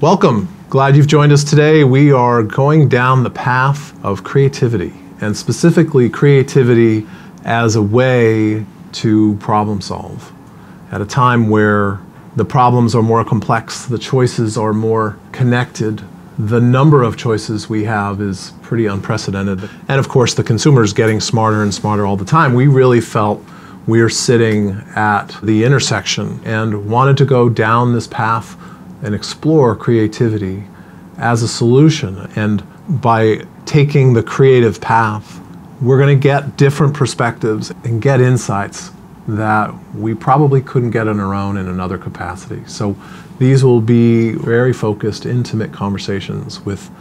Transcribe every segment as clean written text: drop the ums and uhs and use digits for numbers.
Welcome. Glad you've joined us today. We are going down the path of creativity, and specifically creativity as a way to problem solve. At a time where the problems are more complex, the choices are more connected, the number of choices we have is pretty unprecedented. And of course, the consumer is getting smarter and smarter all the time. We really felt we're sitting at the intersection and wanted to go down this path and explore creativity as a solution. And by taking the creative path, we're going to get different perspectives and get insights that we probably couldn't get on our own in another capacity. So these will be very focused, intimate conversations with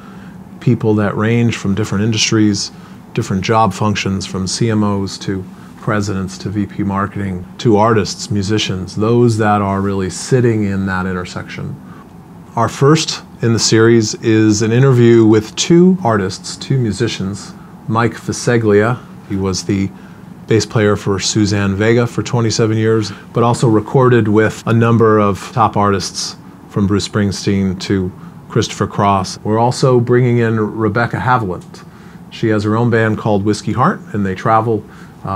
people that range from different industries, different job functions, from CMOs to presidents to VP marketing to artists, musicians, those that are really sitting in that intersection. Our first in the series is an interview with two artists, two musicians. Mike Visceglia, he was the bass player for Suzanne Vega for 27 years, but also recorded with a number of top artists from Bruce Springsteen to Christopher Cross. We're also bringing in Rebecca Haviland. She has her own band called Whiskey Heart, and they travel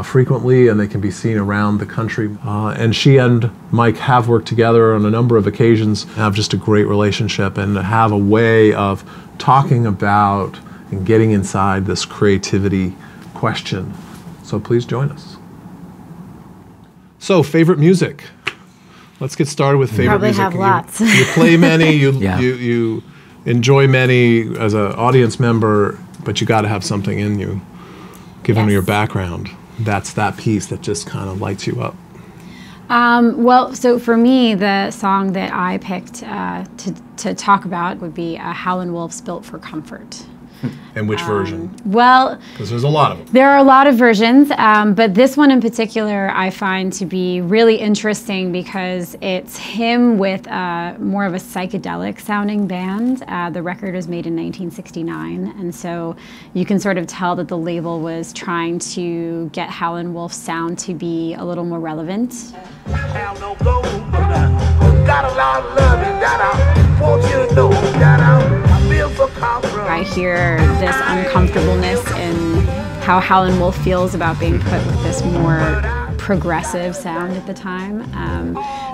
frequently, and they can be seen around the country. And she and Mike have worked together on a number of occasions, have just a great relationship, and have a way of talking about and getting inside this creativity question. So please join us. So, favorite music. Let's get started with favorite Probably music. Have lots. You play many, Yeah. you enjoy many as an audience member, but you got to have something in you, given Yes. your background. That's that piece that just kind of lights you up. Well, so for me, the song that I picked to talk about would be Howlin' Wolf's Built for Comfort. And which version? Well, Because there's a lot of them. there are a lot of versions, but this one in particular I find to be really interesting because it's him with more of a psychedelic sounding band. The record was made in 1969, and so you can sort of tell that the label was trying to get Howlin' Wolf's sound to be a little more relevant. Have no gold, but I got a lot of loving that I want you to know that I feel so comfortable. I hear this uncomfortableness in how Howlin' Wolf feels about being put with this more progressive sound at the time.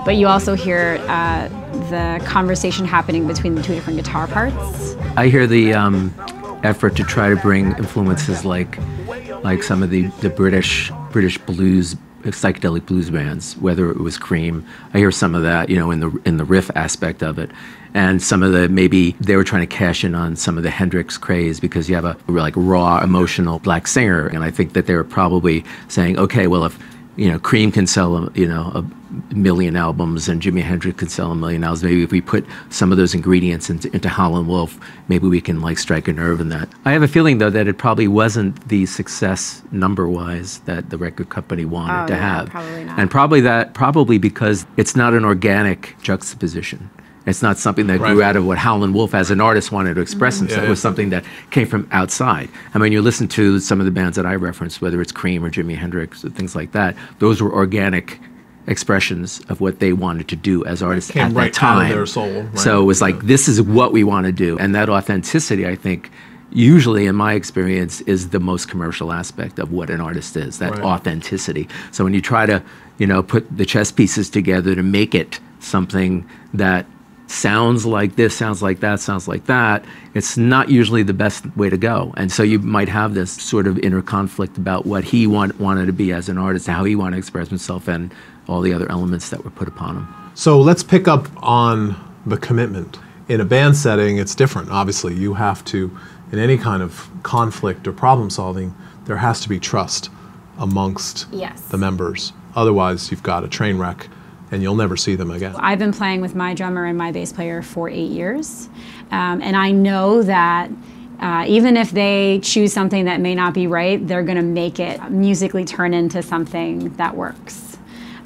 But you also hear the conversation happening between the two different guitar parts. I hear the effort to try to bring influences like some of the British blues, psychedelic blues bands, whether it was Cream. I hear some of that, in the riff aspect of it. And some of the, maybe they were trying to cash in on some of the Hendrix craze because you have a like raw, emotional black singer. And I think that they were probably saying, okay, well, if Cream can sell a million albums and Jimi Hendrix can sell a million albums, maybe if we put some of those ingredients into Howlin' Wolf, maybe we can like strike a nerve in that. I have a feeling though that it probably wasn't the success number-wise that the record company wanted to have. Probably not. And probably because it's not an organic juxtaposition. It's not something that grew out of what Howlin' Wolf as an artist wanted to express himself. It was something that came from outside. I mean, you listen to some of the bands that I referenced, whether it's Cream or Jimi Hendrix or things like that, those were organic expressions of what they wanted to do as artists at that time. Out of their soul. Right? So it was like, this is what we want to do. And that authenticity, I think, usually in my experience, is the most commercial aspect of what an artist is, that authenticity. So when you try to, put the chess pieces together to make it something that sounds like this, sounds like that, sounds like that, it's not usually the best way to go. And so you might have this sort of inner conflict about what he wanted to be as an artist, how he wanted to express himself, and all the other elements that were put upon him. So let's pick up on the commitment. In a band setting, it's different. Obviously, you have to, in any kind of conflict or problem solving, there has to be trust amongst the members. Otherwise, you've got a train wreck and you'll never see them again. I've been playing with my drummer and my bass player for 8 years, and I know that even if they choose something that may not be right, they're going to make it musically turn into something that works.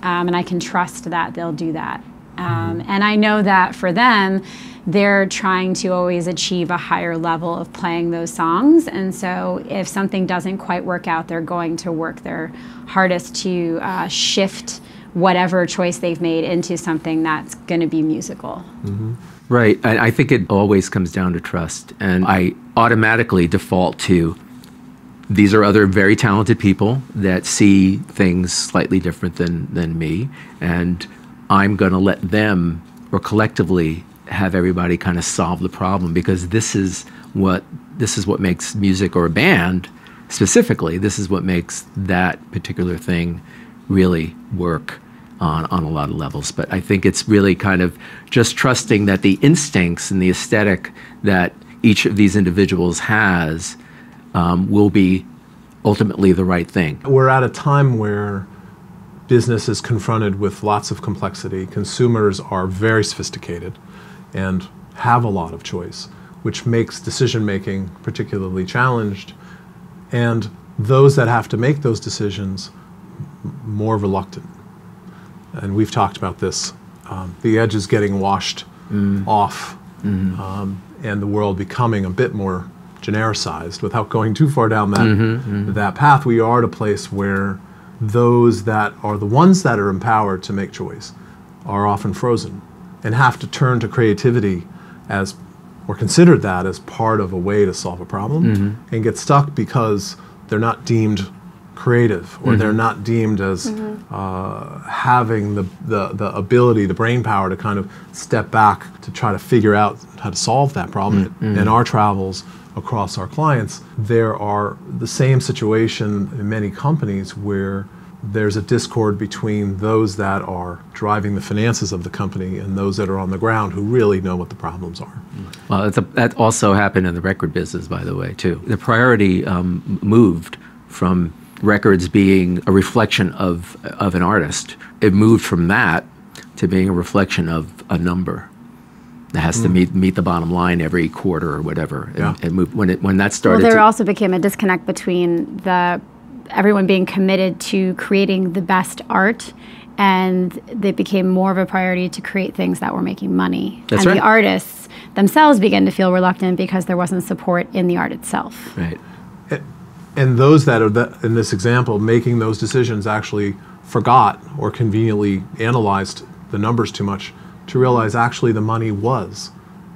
And I can trust that they'll do that. And I know that for them, they're trying to always achieve a higher level of playing those songs. And so if something doesn't quite work out, they're going to work their hardest to shift whatever choice they've made into something that's going to be musical. Right. I think it always comes down to trust. And I automatically default to these are other very talented people that see things slightly different than me. And I'm going to let them, or collectively, have everybody kind of solve the problem, because this is what makes music, or a band specifically, this is what makes that particular thing really work on a lot of levels. But I think it's really kind of just trusting that the instincts and the aesthetic that each of these individuals has will be ultimately the right thing. We're at a time where business is confronted with lots of complexity. Consumers are very sophisticated and have a lot of choice, which makes decision-making particularly challenged, and those that have to make those decisions more reluctant. And we've talked about this. The edge is getting washed off, and the world becoming a bit more genericized. Without going too far down that path, we are at a place where those that are the ones that are empowered to make choice are often frozen and have to turn to creativity as, or consider that as part of a way to solve a problem, and get stuck because they're not deemed creative, or they're not deemed as having the ability, the brain power to kind of step back to try to figure out how to solve that problem. In our travels across our clients, there are the same situation in many companies where there's a discord between those that are driving the finances of the company and those that are on the ground who really know what the problems are. Well, that also happened in the record business, by the way, too. The priority moved from records being a reflection of an artist. It moved from that to being a reflection of a number that has to meet the bottom line every quarter or whatever. And moved, when that started. Well, there also became a disconnect between everyone being committed to creating the best art, and it became more of a priority to create things that were making money. That's and right. The artists themselves began to feel reluctant because there wasn't support in the art itself. Right. And those that are, in this example, making those decisions actually forgot or conveniently analyzed the numbers too much to realize actually the money was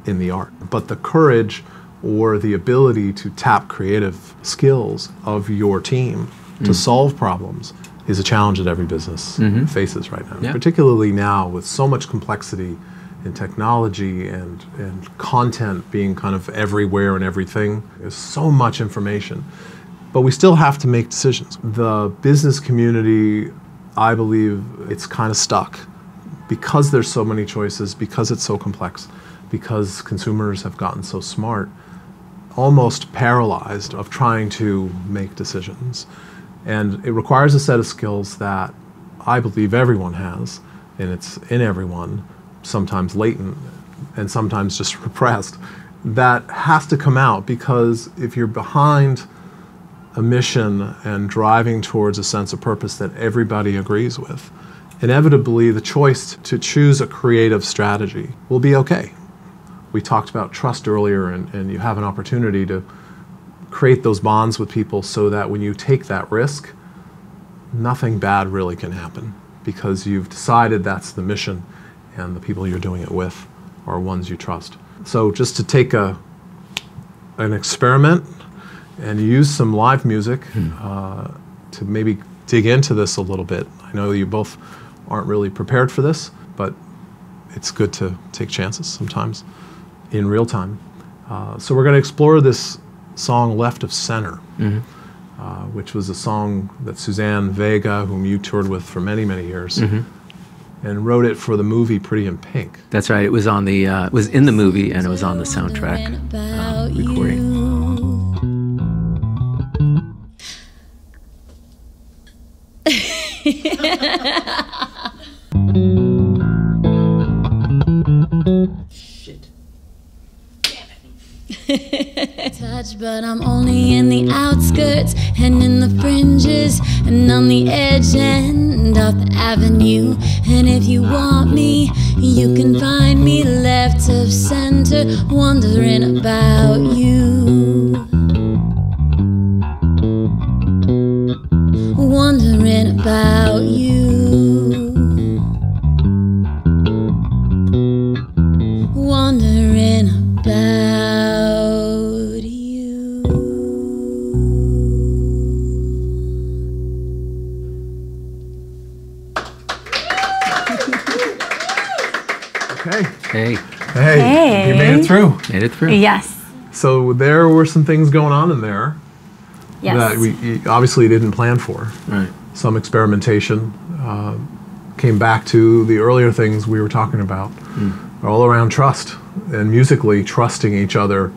in the art. But the courage or the ability to tap creative skills of your team to solve problems is a challenge that every business faces right now. Yeah. Particularly now with so much complexity in technology and content being kind of everywhere and everything. There's so much information. But we still have to make decisions. The business community, I believe, it's kind of stuck because there's so many choices, because it's so complex, because consumers have gotten so smart, almost paralyzed of trying to make decisions. And it requires a set of skills that I believe everyone has, and it's in everyone, sometimes latent and sometimes just repressed, that has to come out, because if you're behind a mission and driving towards a sense of purpose that everybody agrees with, inevitably the choice to choose a creative strategy will be okay. We talked about trust earlier, and you have an opportunity to create those bonds with people so that when you take that risk, nothing bad really can happen, because you've decided that's the mission and the people you're doing it with are ones you trust. So just to take an experiment and use some live music to maybe dig into this a little bit. I know you both aren't really prepared for this, but it's good to take chances sometimes in real time. So we're going to explore this song, Left of Center, which was a song that Suzanne Vega, whom you toured with for many, many years, and wrote it for the movie Pretty in Pink. That's right. It was on the it was in the movie, and it was on the soundtrack recording. Shit. Damn it. Touch, but I'm only in the outskirts and in the fringes and on the edge end of the avenue. And if you want me, you can find me left of center, wondering about you. Wondering about you. Wondering about you. Okay. Hey, Hey, you made it through. made it through. Yes. So there were some things going on in there Yes. that we obviously didn't plan for. Right. Some experimentation came back to the earlier things we were talking about, all around trust and musically trusting each other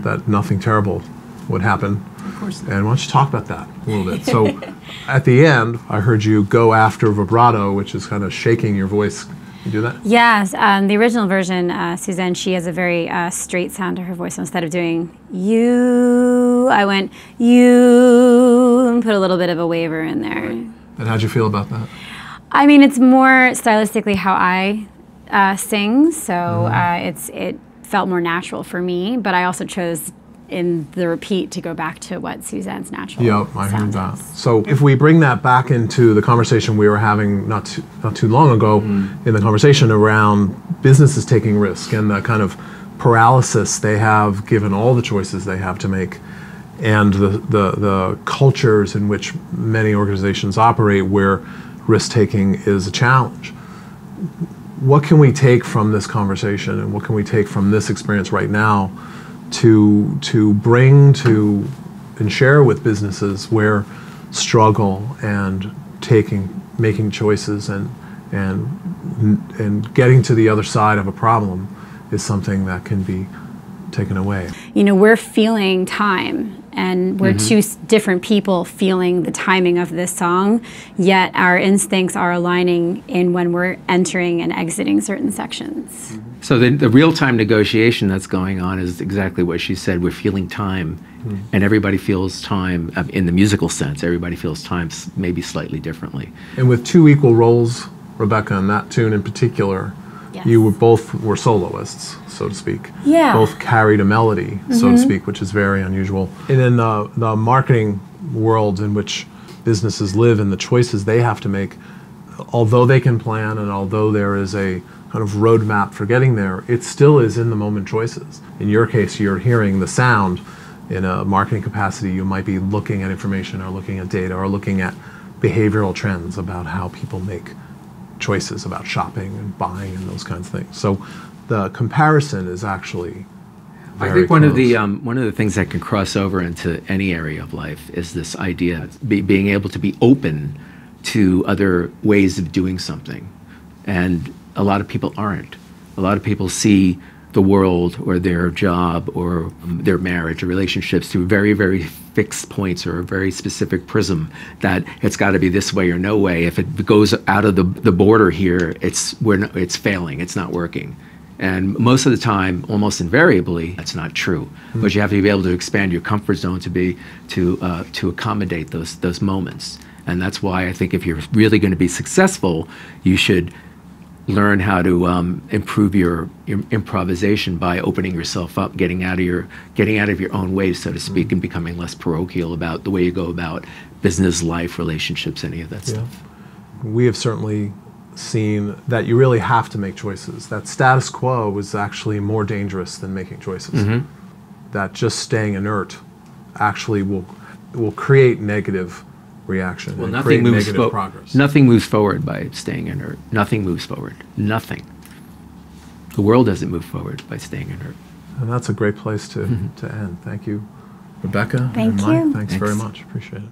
that nothing terrible would happen. Of course. And why don't you talk about that a little bit? So at the end, I heard you go after vibrato, which is kind of shaking your voice. You do that? Yes, the original version, Suzanne, she has a very straight sound to her voice. So instead of doing you, I went you and put a little bit of a waver in there. And how'd you feel about that? I mean, it's more stylistically how I sing, so it felt more natural for me. But I also chose in the repeat to go back to what Suzanne's natural Yep, I heard sound that. is. So if we bring that back into the conversation we were having not too long ago, in the conversation around businesses taking risk and the kind of paralysis they have given all the choices they have to make, and the cultures in which many organizations operate where risk-taking is a challenge. What can we take from this conversation, and what can we take from this experience right now to bring to and share with businesses where struggle and making choices and getting to the other side of a problem is something that can be taken away? You know, we're feeling time, and we're two different people feeling the timing of this song, yet our instincts are aligning in when we're entering and exiting certain sections. So the real-time negotiation that's going on is exactly what she said. We're feeling time, and everybody feels time in the musical sense. Everybody feels time maybe slightly differently. And with two equal roles, Rebecca, in that tune in particular, Yes. you were both soloists, so to speak. Yeah. Both carried a melody, so to speak, which is very unusual. And in the marketing world in which businesses live and the choices they have to make, although they can plan and although there is a kind of roadmap for getting there, it still is in the moment choices. In your case, you're hearing the sound. In a marketing capacity, you might be looking at information or looking at data or looking at behavioral trends about how people make choices about shopping and buying and those kinds of things. So the comparison is actually very I think one of close. the things that can cross over into any area of life is this idea of being able to be open to other ways of doing something. And a lot of people aren't. A lot of people see the world or their job or their marriage or relationships through very, very fixed points or a very specific prism, that it's got to be this way or no way. If it goes out of the border here, it's failing, it's not working. And most of the time, almost invariably, that's not true. But you have to be able to expand your comfort zone to accommodate those moments. And that's why I think if you're really going to be successful, you should learn how to improve your improvisation by opening yourself up, getting out of your own way, so to speak, and becoming less parochial about the way you go about business, life, relationships, any of that stuff. We have certainly seen that you really have to make choices. That status quo is actually more dangerous than making choices. That just staying inert actually will create negative reaction. Well, and nothing create moves negative progress. Nothing moves forward by staying inert. Nothing moves forward. Nothing. The world doesn't move forward by staying inert. And that's a great place to end. Thank you, Rebecca. Thank and Mike. you. Thanks very Thanks. much. Appreciate it.